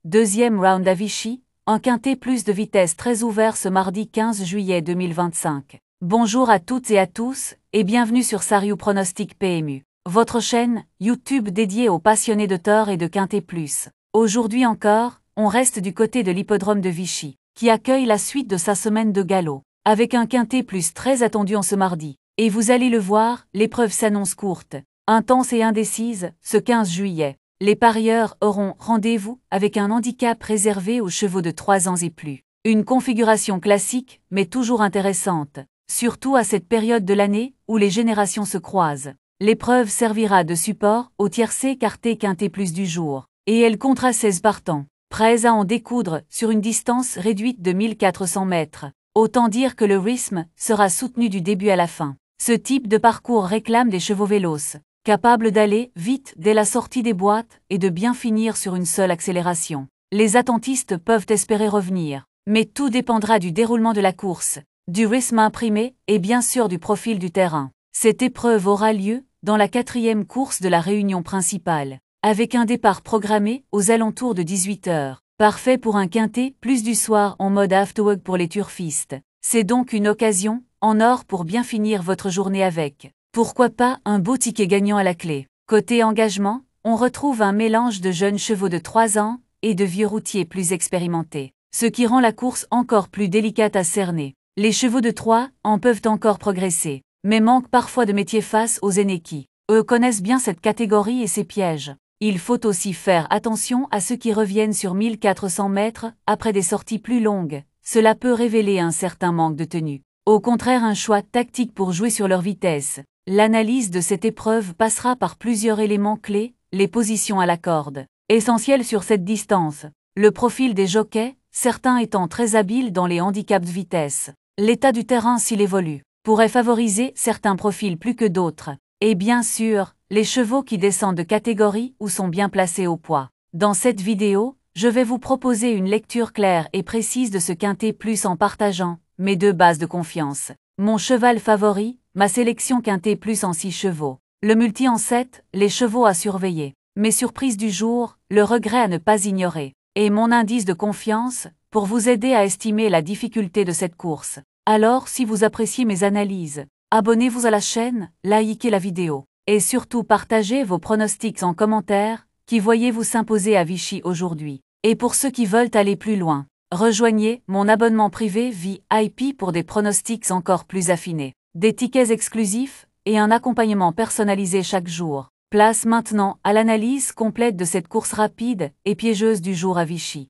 deuxième round à Vichy, un quintet plus de vitesse très ouvert ce mardi 15 juillet 2025. Bonjour à toutes et à tous, et bienvenue sur Sariou Pronostic PMU, votre chaîne YouTube dédiée aux passionnés de tort et de quintet plus. Aujourd'hui encore, on reste du côté de l'hippodrome de Vichy, qui accueille la suite de sa semaine de galop, avec un quintet plus très attendu en ce mardi. Et vous allez le voir, l'épreuve s'annonce courte, intense et indécise, ce 15 juillet. Les parieurs auront rendez-vous avec un handicap réservé aux chevaux de 3 ans et plus. Une configuration classique, mais toujours intéressante, surtout à cette période de l'année où les générations se croisent. L'épreuve servira de support au tiercé quarté quintet plus du jour, et elle comptera 16 partants, prêts à en découdre sur une distance réduite de 1400 mètres. Autant dire que le rythme sera soutenu du début à la fin. Ce type de parcours réclame des chevaux véloces, capables d'aller vite dès la sortie des boîtes et de bien finir sur une seule accélération. Les attentistes peuvent espérer revenir, mais tout dépendra du déroulement de la course, du rythme imprimé et bien sûr du profil du terrain. Cette épreuve aura lieu dans la 4e course de la réunion principale, avec un départ programmé aux alentours de 18 h. Parfait pour un quintet plus du soir en mode afterwork pour les turfistes. C'est donc une occasion en or pour bien finir votre journée avec. Pourquoi pas un beau ticket gagnant à la clé. Côté engagement, on retrouve un mélange de jeunes chevaux de 3 ans et de vieux routiers plus expérimentés, ce qui rend la course encore plus délicate à cerner. Les chevaux de 3 ans peuvent encore progresser, mais manquent parfois de métier face aux aînés qui, eux, connaissent bien cette catégorie et ses pièges. Il faut aussi faire attention à ceux qui reviennent sur 1400 mètres après des sorties plus longues. Cela peut révéler un certain manque de tenue. Au contraire, un choix tactique pour jouer sur leur vitesse. L'analyse de cette épreuve passera par plusieurs éléments clés, les positions à la corde, essentielles sur cette distance, le profil des jockeys, certains étant très habiles dans les handicaps de vitesse. L'état du terrain s'il évolue, pourrait favoriser certains profils plus que d'autres. Et bien sûr, les chevaux qui descendent de catégorie ou sont bien placés au poids. Dans cette vidéo, je vais vous proposer une lecture claire et précise de ce quintet plus en partageant mes 2 bases de confiance. Mon cheval favori, ma sélection quintet plus en 6 chevaux. Le multi en 7, les chevaux à surveiller. Mes surprises du jour, le regret à ne pas ignorer. Et mon indice de confiance, pour vous aider à estimer la difficulté de cette course. Alors si vous appréciez mes analyses, abonnez-vous à la chaîne, likez la vidéo. Et surtout partagez vos pronostics en commentaire, qui voyez-vous s'imposer à Vichy aujourd'hui. Et pour ceux qui veulent aller plus loin, rejoignez mon abonnement privé VIP pour des pronostics encore plus affinés, des tickets exclusifs et un accompagnement personnalisé chaque jour. Place maintenant à l'analyse complète de cette course rapide et piégeuse du jour à Vichy.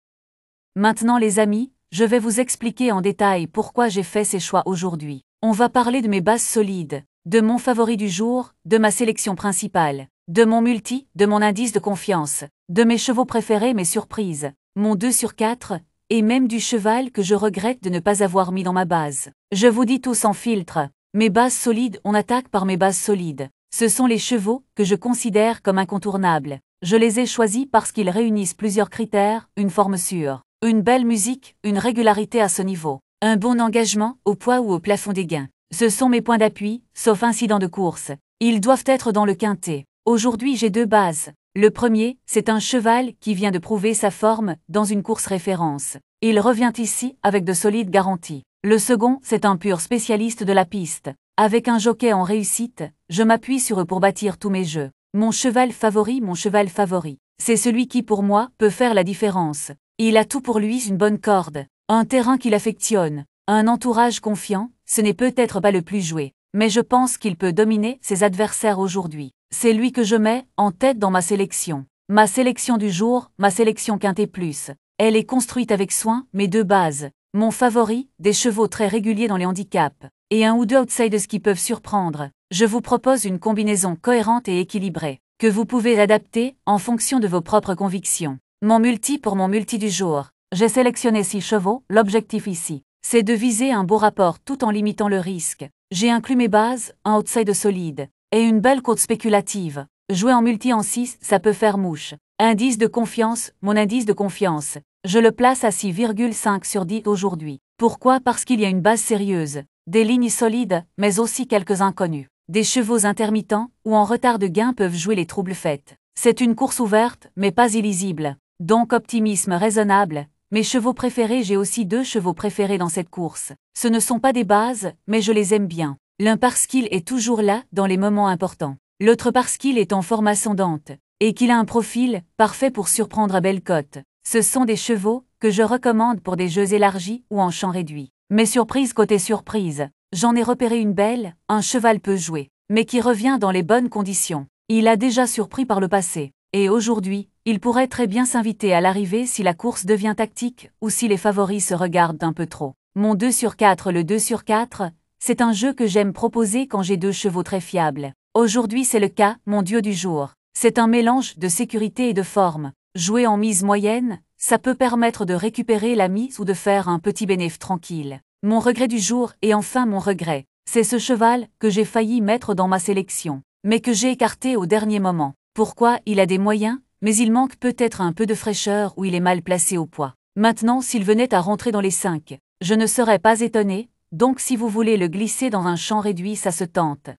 Maintenant les amis, je vais vous expliquer en détail pourquoi j'ai fait ces choix aujourd'hui. On va parler de mes bases solides, de mon favori du jour, de ma sélection principale, de mon multi, de mon indice de confiance, de mes chevaux préférés, mes surprises, mon 2 sur 4, et même du cheval que je regrette de ne pas avoir mis dans ma base. Je vous dis tout sans filtre. Mes bases solides, on attaque par mes bases solides. Ce sont les chevaux que je considère comme incontournables. Je les ai choisis parce qu'ils réunissent plusieurs critères, une forme sûre, une belle musique, une régularité à ce niveau, un bon engagement au poids ou au plafond des gains. Ce sont mes points d'appui, sauf incident de course. Ils doivent être dans le quintet. Aujourd'hui j'ai 2 bases. Le premier, c'est un cheval qui vient de prouver sa forme dans une course référence. Il revient ici avec de solides garanties. Le second, c'est un pur spécialiste de la piste. Avec un jockey en réussite, je m'appuie sur eux pour bâtir tous mes jeux. Mon cheval favori, c'est celui qui pour moi peut faire la différence. Il a tout pour lui, une bonne corde, un terrain qu'il affectionne, un entourage confiant, ce n'est peut-être pas le plus joué, mais je pense qu'il peut dominer ses adversaires aujourd'hui. C'est lui que je mets en tête dans ma sélection. Ma sélection du jour, ma sélection quintet plus. Elle est construite avec soin, mes 2 bases. Mon favori, des chevaux très réguliers dans les handicaps, et un ou 2 outsiders qui peuvent surprendre. Je vous propose une combinaison cohérente et équilibrée, que vous pouvez adapter en fonction de vos propres convictions. Mon multi pour mon multi du jour. J'ai sélectionné 6 chevaux, l'objectif ici, c'est de viser un beau rapport tout en limitant le risque. J'ai inclus mes bases, un outsider solide, et une belle cote spéculative. Jouer en multi en 6, ça peut faire mouche. Indice de confiance, mon indice de confiance. Je le place à 6,5 sur 10 aujourd'hui. Pourquoi? Parce qu'il y a une base sérieuse, des lignes solides, mais aussi quelques inconnus. Des chevaux intermittents ou en retard de gain peuvent jouer les troubles faits. C'est une course ouverte, mais pas illisible. donc optimisme raisonnable. Mes chevaux préférés, j'ai aussi 2 chevaux préférés dans cette course. Ce ne sont pas des bases, mais je les aime bien. L'un parce qu'il est toujours là dans les moments importants. L'autre parce qu'il est en forme ascendante, et qu'il a un profil parfait pour surprendre à belle cote. Ce sont des chevaux que je recommande pour des jeux élargis ou en champ réduit. Mais surprise côté surprise, j'en ai repéré une belle, un cheval peu joué, mais qui revient dans les bonnes conditions. Il a déjà surpris par le passé, et aujourd'hui, il pourrait très bien s'inviter à l'arrivée si la course devient tactique ou si les favoris se regardent un peu trop. Mon 2 sur 4, le 2 sur 4, c'est un jeu que j'aime proposer quand j'ai 2 chevaux très fiables. Aujourd'hui c'est le cas, mon duo du jour. C'est un mélange de sécurité et de forme. Jouer en mise moyenne, ça peut permettre de récupérer la mise ou de faire un petit bénéfice tranquille. Mon regret du jour et enfin mon regret, c'est ce cheval que j'ai failli mettre dans ma sélection, mais que j'ai écarté au dernier moment. Pourquoi? Il a des moyens, mais il manque peut-être un peu de fraîcheur ou il est mal placé au poids. Maintenant s'il venait à rentrer dans les 5, je ne serais pas étonné, donc si vous voulez le glisser dans un champ réduit ça se tente.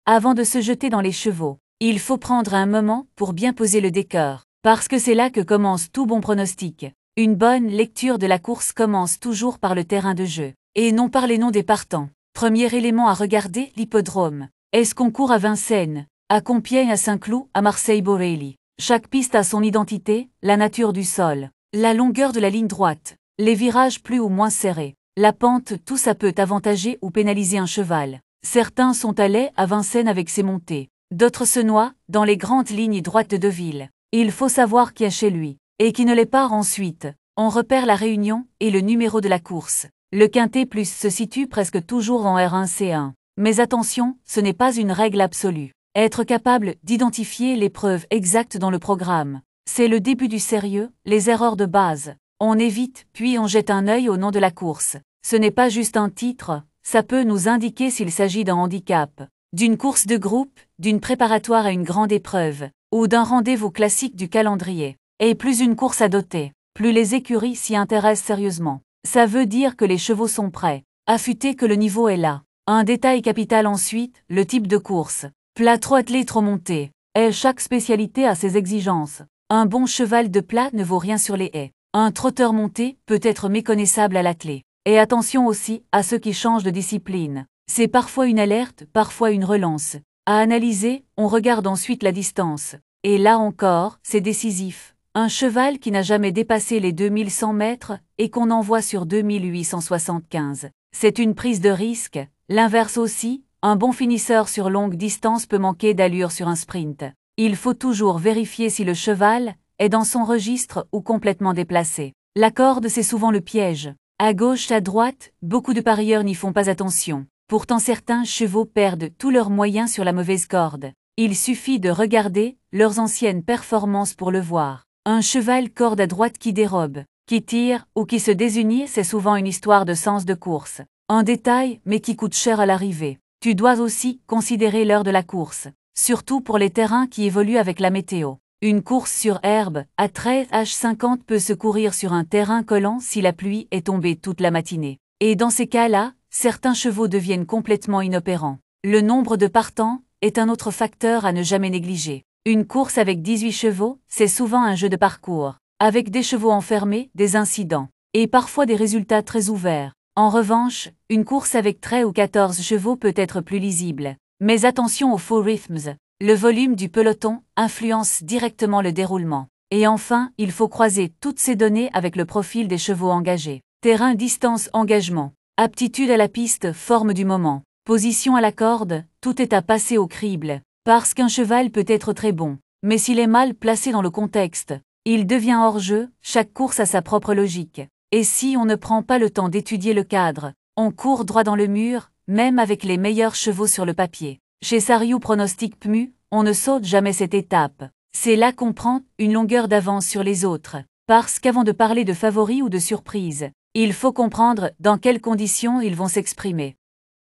Avant de se jeter dans les chevaux, il faut prendre un moment pour bien poser le décor, parce que c'est là que commence tout bon pronostic. Une bonne lecture de la course commence toujours par le terrain de jeu, et non par les noms des partants. Premier élément à regarder, l'hippodrome. Est-ce qu'on court à Vincennes, à Compiègne, à Saint-Cloud, à Marseille-Borély? Chaque piste a son identité, la nature du sol, la longueur de la ligne droite, les virages plus ou moins serrés, la pente, tout ça peut avantager ou pénaliser un cheval. Certains sont allés à Vincennes avec ses montées. D'autres se noient dans les grandes lignes droites de Deauville. Il faut savoir qui est chez lui, et qui ne l'est pas ensuite. On repère la réunion et le numéro de la course. Le quintet plus se situe presque toujours en R1-C1. Mais attention, ce n'est pas une règle absolue. Être capable d'identifier l'épreuve exacte dans le programme, c'est le début du sérieux, les erreurs de base. On évite, puis on jette un œil au nom de la course. Ce n'est pas juste un titre, ça peut nous indiquer s'il s'agit d'un handicap, d'une course de groupe, d'une préparatoire à une grande épreuve, ou d'un rendez-vous classique du calendrier. Et plus une course à doter, plus les écuries s'y intéressent sérieusement. Ça veut dire que les chevaux sont prêts, affûtés, que le niveau est là. Un détail capital ensuite, le type de course. Plat trop attelé, trop monté. Et chaque spécialité a ses exigences. Un bon cheval de plat ne vaut rien sur les haies. Un trotteur monté peut être méconnaissable à l'attelé. Et attention aussi à ceux qui changent de discipline. C'est parfois une alerte, parfois une relance. À analyser, on regarde ensuite la distance. Et là encore, c'est décisif. Un cheval qui n'a jamais dépassé les 2100 mètres et qu'on envoie sur 2875. C'est une prise de risque. L'inverse aussi, un bon finisseur sur longue distance peut manquer d'allure sur un sprint. Il faut toujours vérifier si le cheval est dans son registre ou complètement déplacé. La corde, c'est souvent le piège. À gauche, à droite, beaucoup de parieurs n'y font pas attention. Pourtant certains chevaux perdent tous leurs moyens sur la mauvaise corde. Il suffit de regarder leurs anciennes performances pour le voir. Un cheval corde à droite qui dérobe, qui tire ou qui se désunit, c'est souvent une histoire de sens de course. Un détail, mais qui coûte cher à l'arrivée. Tu dois aussi considérer l'heure de la course, surtout pour les terrains qui évoluent avec la météo. Une course sur herbe, à 13h50 peut se courir sur un terrain collant si la pluie est tombée toute la matinée. Et dans ces cas-là, certains chevaux deviennent complètement inopérants. Le nombre de partants est un autre facteur à ne jamais négliger. Une course avec 18 chevaux, c'est souvent un jeu de parcours, avec des chevaux enfermés, des incidents, et parfois des résultats très ouverts. En revanche, une course avec 13 ou 14 chevaux peut être plus lisible. Mais attention aux faux rythmes. Le volume du peloton influence directement le déroulement. Et enfin, il faut croiser toutes ces données avec le profil des chevaux engagés. Terrain, distance, engagement. Aptitude à la piste, forme du moment. Position à la corde, tout est à passer au crible. Parce qu'un cheval peut être très bon, mais s'il est mal placé dans le contexte, il devient hors-jeu. Chaque course a sa propre logique. Et si on ne prend pas le temps d'étudier le cadre, on court droit dans le mur, même avec les meilleurs chevaux sur le papier. Chez Sariou Pronostic PMU, on ne saute jamais cette étape. C'est là qu'on prend une longueur d'avance sur les autres. Parce qu'avant de parler de favoris ou de surprises, il faut comprendre dans quelles conditions ils vont s'exprimer.